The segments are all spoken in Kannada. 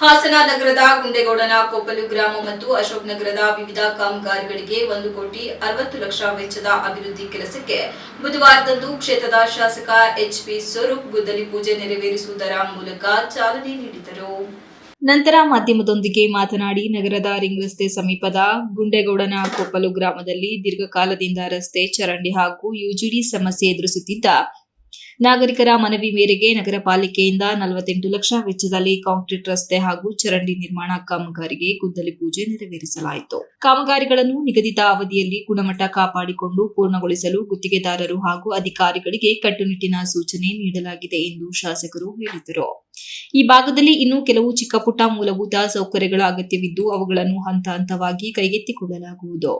ಹಾಸನ ನಗರದ ಗುಂಡೇಗೌಡನ ಕೊಪ್ಪಲು ಗ್ರಾಮ ಮತ್ತು ಅಶೋಕ್ ನಗರದ ವಿವಿಧ ಕಾಮಗಾರಿಗಳಿಗೆ 1,60,00,000 ವೆಚ್ಚದ ಅಭಿವೃದ್ಧಿ ಕೆಲಸಕ್ಕೆ ಬುಧವಾರದಂದು ಕ್ಷೇತ್ರದ ಶಾಸಕ ಎಚ್.ಪಿ. ಸ್ವರೂಪ್ ಗುದ್ದಲಿ ಪೂಜೆ ನೆರವೇರಿಸುವುದರ ಮೂಲಕ ಚಾಲನೆ ನೀಡಿದರು. ನಂತರ ಮಾಧ್ಯಮದೊಂದಿಗೆ ಮಾತನಾಡಿ, ನಗರದ ರಿಂಗ್ ರಸ್ತೆ ಸಮೀಪದ ಗುಂಡೇಗೌಡನ ಕೊಪ್ಪಲು ಗ್ರಾಮದಲ್ಲಿ ದೀರ್ಘಕಾಲದಿಂದ ರಸ್ತೆ, ಚರಂಡಿ ಹಾಗೂ ಯುಜಿಡಿ ಸಮಸ್ಯೆ ಎದುರಿಸುತ್ತಿದ್ದ ನಾಗರಿಕರ ಮನವಿ ಮೇರೆಗೆ ನಗರ ಪಾಲಿಕೆಯಿಂದ 48 ಲಕ್ಷ ವೆಚ್ಚದಲ್ಲಿ ಕಾಂಕ್ರೀಟ್ ರಸ್ತೆ ಹಾಗೂ ಚರಂಡಿ ನಿರ್ಮಾಣ ಕಾಮಗಾರಿಗೆ ಗುದ್ದಲಿ ಪೂಜೆ ನೆರವೇರಿಸಲಾಯಿತು. ಕಾಮಗಾರಿಗಳನ್ನು ನಿಗದಿತ ಅವಧಿಯಲ್ಲಿ ಗುಣಮಟ್ಟ ಕಾಪಾಡಿಕೊಂಡು ಪೂರ್ಣಗೊಳಿಸಲು ಗುತ್ತಿಗೆದಾರರು ಹಾಗೂ ಅಧಿಕಾರಿಗಳಿಗೆ ಕಟ್ಟುನಿಟ್ಟಿನ ಸೂಚನೆ ನೀಡಲಾಗಿದೆ ಎಂದು ಶಾಸಕರು ಹೇಳಿದರು. ಈ ಭಾಗದಲ್ಲಿ ಇನ್ನೂ ಕೆಲವು ಚಿಕ್ಕಪುಟ್ಟ ಮೂಲಭೂತ ಸೌಕರ್ಯಗಳ ಅಗತ್ಯವಿದ್ದು ಅವುಗಳನ್ನು ಹಂತ ಹಂತವಾಗಿ ಕೈಗೆತ್ತಿಕೊಳ್ಳಲಾಗುವುದು.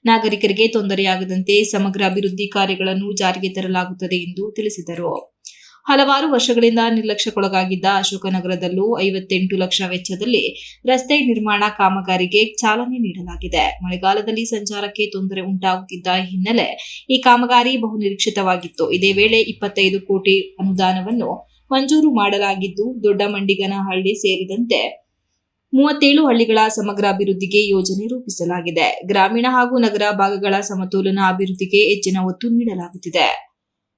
ನಾಗರಿಕರಿಗೆ ತೊಂದರೆಯಾಗದಂತೆ ಸಮಗ್ರ ಅಭಿವೃದ್ಧಿ ಕಾರ್ಯಗಳನ್ನು ಜಾರಿಗೆ ತರಲಾಗುತ್ತದೆ ಎಂದು ತಿಳಿಸಿದರು. ಹಲವಾರು ವರ್ಷಗಳಿಂದ ನಿರ್ಲಕ್ಷ್ಯಕ್ಕೊಳಗಾಗಿದ್ದ ಅಶೋಕನಗರದಲ್ಲೂ 58 ಲಕ್ಷ ವೆಚ್ಚದಲ್ಲಿ ರಸ್ತೆ ನಿರ್ಮಾಣ ಕಾಮಗಾರಿಗೆ ಚಾಲನೆ ನೀಡಲಾಗಿದೆ. ಮಳೆಗಾಲದಲ್ಲಿ ಸಂಚಾರಕ್ಕೆ ತೊಂದರೆ ಉಂಟಾಗುತ್ತಿದ್ದ ಹಿನ್ನೆಲೆ ಈ ಕಾಮಗಾರಿ ಬಹುನಿರೀಕ್ಷಿತವಾಗಿತ್ತು. ಇದೇ ವೇಳೆ 25 ಕೋಟಿ ಅನುದಾನವನ್ನು ಮಂಜೂರು ಮಾಡಲಾಗಿದ್ದು, ದೊಡ್ಡಮಂಡಿಗನಹಳ್ಳಿ ಸೇರಿದಂತೆ 37 ಹಳ್ಳಿಗಳ ಸಮಗ್ರ ಅಭಿವೃದ್ಧಿಗೆ ಯೋಜನೆ ರೂಪಿಸಲಾಗಿದೆ. ಗ್ರಾಮೀಣ ಹಾಗೂ ನಗರ ಭಾಗಗಳ ಸಮತೋಲನ ಅಭಿವೃದ್ಧಿಗೆ ಹೆಚ್ಚಿನ ಒತ್ತು ನೀಡಲಾಗುತ್ತಿದೆ.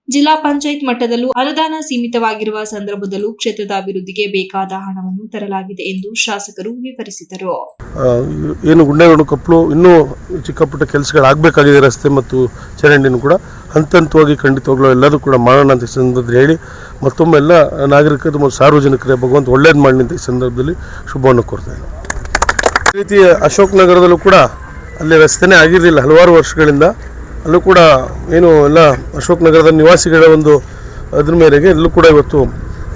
ಜಿಲ್ಲಾ ಪಂಚಾಯತ್ ಮಟ್ಟದಲ್ಲೂ ಅನುದಾನ ಸೀಮಿತವಾಗಿರುವ ಸಂದರ್ಭದಲ್ಲೂ ಕ್ಷೇತ್ರದ ಅಭಿವೃದ್ಧಿಗೆ ಬೇಕಾದ ಹಣವನ್ನು ತರಲಾಗಿದೆ ಎಂದು ಶಾಸಕರು ವಿವರಿಸಿದರು. ಏನು ಗುಂಡೇಗೌಡ ಕೊಪ್ಪಲು ಇನ್ನೂ ಚಿಕ್ಕಪುಟ್ಟ ಕೆಲಸಗಳಾಗಬೇಕಾಗಿದೆ. ರಸ್ತೆ ಮತ್ತು ಚರಂಡಿನೂ ಕೂಡ ಹಂತ ಹಂತವಾಗಿ ಖಂಡಿತವಾಗ್ಲೂ ಎಲ್ಲರೂ ಕೂಡ ಮಾಡೋಣ ಅಂತ ಸಂದರ್ಭದಲ್ಲಿ ಹೇಳಿ ಮತ್ತೊಮ್ಮೆ ಎಲ್ಲ ನಾಗರಿಕರು ಮತ್ತು ಸಾರ್ವಜನಿಕರೇ ಭಗವಂತ ಒಳ್ಳೇದು ಮಾಡಿ ಈ ಸಂದರ್ಭದಲ್ಲಿ ಶುಭವನ್ನು ಕೋರ್ತೇನೆ. ಈ ರೀತಿ ಅಶೋಕ್ ನಗರದಲ್ಲೂ ಕೂಡ ಅಲ್ಲಿ ರಸ್ತೆನೇ ಆಗಿರಲಿಲ್ಲ ಹಲವಾರು ವರ್ಷಗಳಿಂದ. ಅಲ್ಲೂ ಕೂಡ ಏನು ಎಲ್ಲ ಅಶೋಕ್ ನಗರದ ನಿವಾಸಿಗಳ ಒಂದು ಅದ್ರ ಮೇರೆಗೆ ಎಲ್ಲೂ ಕೂಡ ಇವತ್ತು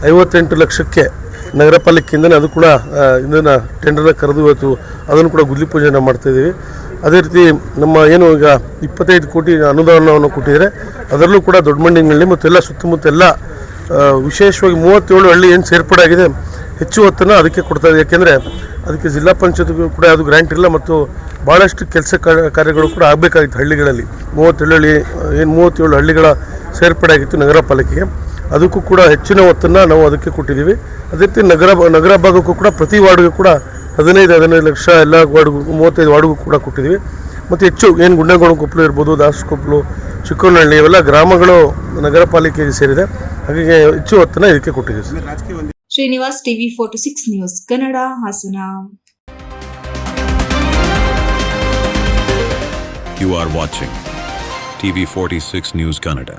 58 ಲಕ್ಷಕ್ಕೆ ನಗರ ಪಾಲಿಕೆಯಿಂದಲೇ ಅದು ಕೂಡ ಇದನ್ನು ಟೆಂಡರ್ನ ಕರೆದು ಇವತ್ತು ಅದನ್ನು ಕೂಡ ಗುದ್ದಲಿ ಪೂಜೆಯನ್ನು ಮಾಡ್ತಾಯಿದ್ದೀವಿ. ಅದೇ ರೀತಿ ನಮ್ಮ ಏನು ಈಗ 25 ಕೋಟಿ ಅನುದಾನವನ್ನು ಕೊಟ್ಟಿದ್ದಾರೆ. ಅದರಲ್ಲೂ ಕೂಡ ದೊಡ್ಡಮಂಡಿನಲ್ಲಿ ಮತ್ತು ಎಲ್ಲ ಸುತ್ತಮುತ್ತ ಎಲ್ಲ ವಿಶೇಷವಾಗಿ 37 ಹಳ್ಳಿ ಏನು ಸೇರ್ಪಡೆ ಆಗಿದೆ ಹೆಚ್ಚು ಹೊತ್ತನ್ನು ಅದಕ್ಕೆ ಕೊಡ್ತಾರೆ. ಯಾಕೆಂದರೆ ಅದಕ್ಕೆ ಜಿಲ್ಲಾ ಪಂಚಾಯತ್ಗೂ ಕೂಡ ಅದು ಗ್ರ್ಯಾಂಟ್ ಇಲ್ಲ ಮತ್ತು ಭಾಳಷ್ಟು ಕೆಲಸ ಕಾರ್ಯಗಳು ಕೂಡ ಆಗಬೇಕಾಗಿತ್ತು ಹಳ್ಳಿಗಳಲ್ಲಿ. 37 ಹಳ್ಳಿಗಳ ಸೇರ್ಪಡೆ ಆಗಿತ್ತು ನಗರ ಪಾಲಿಕೆಗೆ. ಅದಕ್ಕೂ ಕೂಡ ಹೆಚ್ಚಿನ ಒತ್ತನ್ನು ನಾವು ಅದಕ್ಕೆ ಕೊಟ್ಟಿದ್ದೀವಿ. ಅದೇ ರೀತಿ ನಗರ ಭಾಗಕ್ಕೂ ಕೂಡ ಪ್ರತಿ ವಾರ್ಡ್ಗೂ ಕೂಡ 15 ಲಕ್ಷ ಎಲ್ಲ ವಾರ್ಡ್ಗೂ 35 ವಾರ್ಡ್ಗೂ ಕೂಡ ಕೊಟ್ಟಿದ್ದೀವಿ. ಮತ್ತು ಹೆಚ್ಚು ಏನು ಗುಂಡೇಗೌಡ ಕೊಪ್ಪಲು ಇರ್ಬೋದು, ದಾಸಕೊಪ್ಪಲು, ಚಿಕ್ಕನಹಳ್ಳಿ ಇವೆಲ್ಲ ಗ್ರಾಮಗಳು ನಗರ ಪಾಲಿಕೆಗೆ ಸೇರಿದೆ. ಹಾಗಾಗಿ ಹೆಚ್ಚು ಒತ್ತನ್ನು ಇದಕ್ಕೆ ಕೊಟ್ಟಿದ್ದೀವಿ. Srinivas, TV 46 news Kannada, Hassan. You are watching TV 46 News Kannada.